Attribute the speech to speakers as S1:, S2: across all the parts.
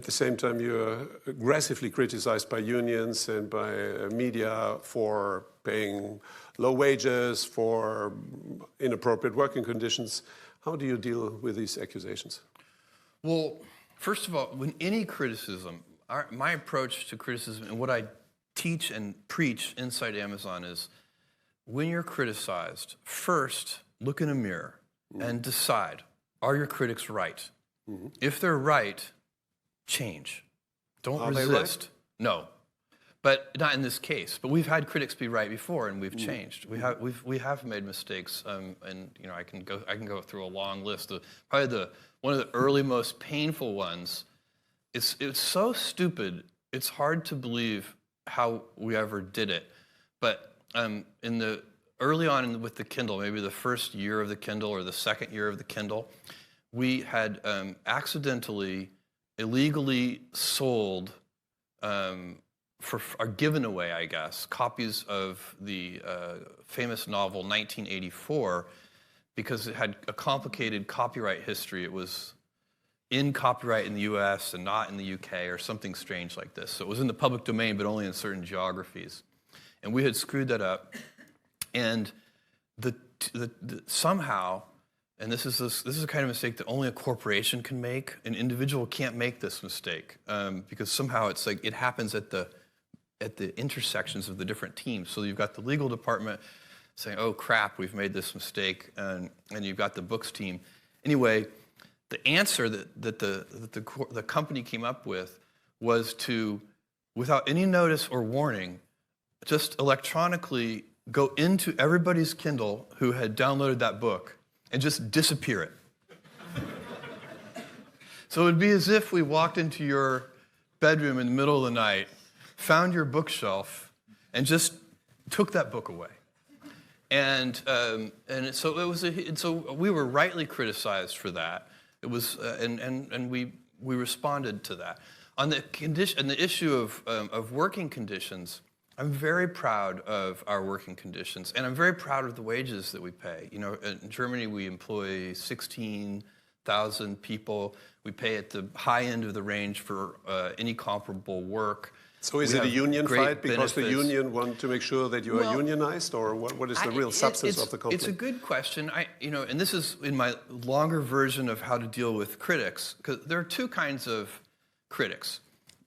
S1: At the same time, you're aggressively criticized by unions and by media for paying low wages, for inappropriate working conditions. How do you deal with these accusations?
S2: Well, first of all, when any criticism, my approach to criticism and what I teach and preach inside Amazon is when you're criticized, first look in a mirror and decide, are your critics right? If they're right, change. Don't resist.
S1: They right?
S2: No, but not in this case. But we've had critics be right before, and we've changed. We have made mistakes, and I can go through a long list. Probably one of the early most painful ones. It's so stupid. It's hard to believe how we ever did it. But early on with the Kindle, maybe the first year of the Kindle or the second year of the Kindle, we had accidentally, illegally sold or given away, I guess, copies of the famous novel 1984 because it had a complicated copyright history. It was in copyright in the US and not in the UK or something strange like this. So it was in the public domain, but only in certain geographies. And we had screwed that up. And somehow, and this is a kind of mistake that only a corporation can make. An individual can't make this mistake because somehow it's like it happens at the intersections of the different teams. So you've got the legal department saying, "Oh crap, we've made this mistake," and you've got the books team. Anyway, the answer that the company came up with was to, without any notice or warning, just electronically go into everybody's Kindle who had downloaded that book and just disappear it. So it would be as if we walked into your bedroom in the middle of the night, found your bookshelf, and just took that book away. And so it was. So we were rightly criticized for that. It was, and we responded to that. On the issue of working conditions, I'm very proud of our working conditions, and I'm very proud of the wages that we pay. You know, in Germany, we employ 16,000 people. We pay at the high end of the range for any comparable work.
S1: So is it a union fight because the union want to make sure that you are unionized, or what is the real substance of the conflict?
S2: It's a good question. And this is in my longer version of how to deal with critics, because there are two kinds of critics.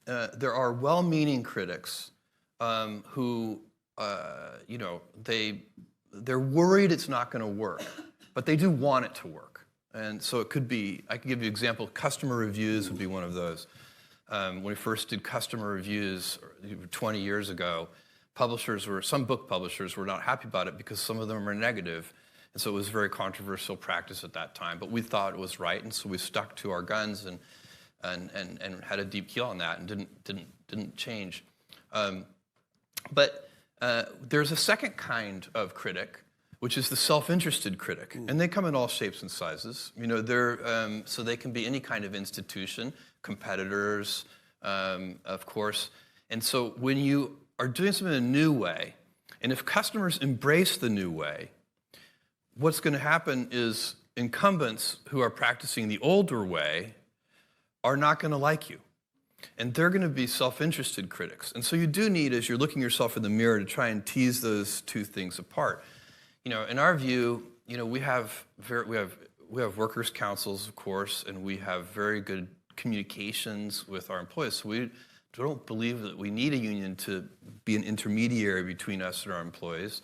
S2: There are well-meaning critics who, they're worried it's not going to work, but they do want it to work. And so it could be, I can give you an example, customer reviews would be one of those. When we first did customer reviews 20 years ago, some book publishers were not happy about it because some of them are negative. And so it was very controversial practice at that time. But we thought it was right, and so we stuck to our guns and had a deep heel on that and didn't change. But there's a second kind of critic, which is the self-interested critic, and they come in all shapes and sizes. You know, so they can be any kind of institution, competitors, of course. And so when you are doing something in a new way, and if customers embrace the new way, what's going to happen is incumbents who are practicing the older way are not going to like you. And they're going to be self-interested critics. And so you do need, as you're looking yourself in the mirror, to try and tease those two things apart. You know, in our view, you know, we have workers' councils, of course, and we have very good communications with our employees. So we don't believe that we need a union to be an intermediary between us and our employees.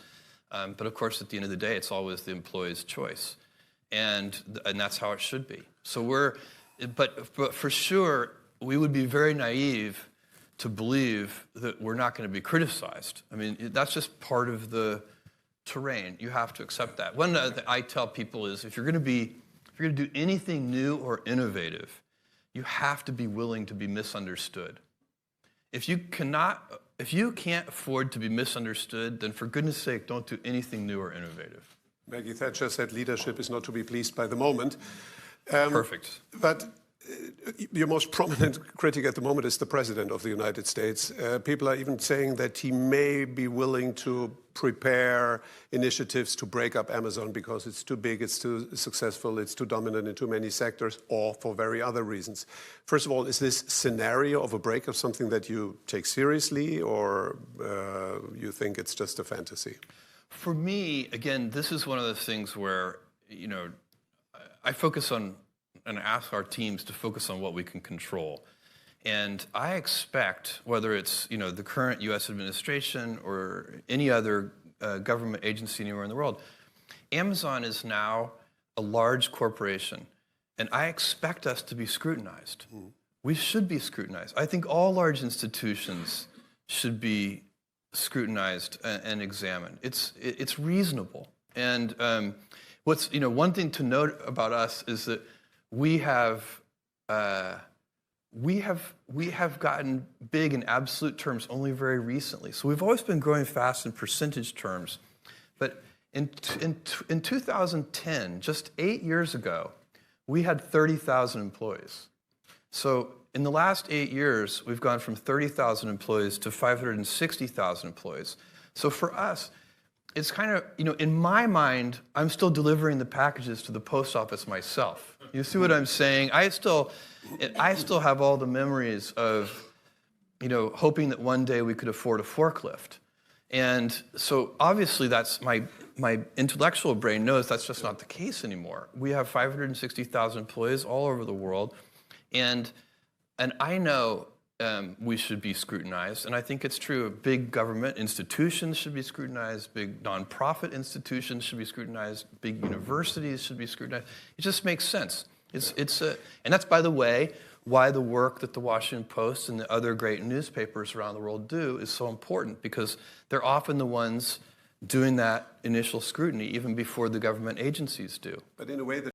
S2: But of course, at the end of the day, it's always the employee's choice, and that's how it should be. So but for sure, we would be very naive to believe that we're not going to be criticized. I mean, that's just part of the terrain. You have to accept that. One that I tell people is, if you're going to do anything new or innovative, you have to be willing to be misunderstood. If you can't afford to be misunderstood, then for goodness sake, don't do anything new or innovative.
S1: Maggie Thatcher said leadership is not to be pleased by the moment.
S2: Perfect.
S1: But your most prominent critic at the moment is the President of the United States. People are even saying that he may be willing to prepare initiatives to break up Amazon because it's too big, it's too successful, it's too dominant in too many sectors, or for very other reasons. First of all, is this scenario of a breakup something that you take seriously, or you think it's just a fantasy?
S2: For me, again, this is one of those things where, I focus on and ask our teams to focus on what we can control. And I expect, whether it's the current U.S. administration or any other government agency anywhere in the world, Amazon is now a large corporation, and I expect us to be scrutinized. We should be scrutinized. I think all large institutions should be scrutinized and examined. It's reasonable. And what's one thing to note about us is that we have gotten big in absolute terms only very recently. So we've always been growing fast in percentage terms. But in 2010, just 8 years ago, we had 30,000 employees. So in the last 8 years, we've gone from 30,000 employees to 560,000 employees. So for us, it's kind of, in my mind, I'm still delivering the packages to the post office myself. You see what I'm saying? I still have all the memories of, hoping that one day we could afford a forklift. And so obviously that's my intellectual brain knows that's just not the case anymore. We have 560,000 employees all over the world. And I know we should be scrutinized, and I think it's true. Big government institutions should be scrutinized, big nonprofit institutions should be scrutinized, big universities should be scrutinized. It just makes sense. And that's, by the way, why the work that the Washington Post and the other great newspapers around the world do is so important, because they're often the ones doing that initial scrutiny even before the government agencies do.
S1: But in a way that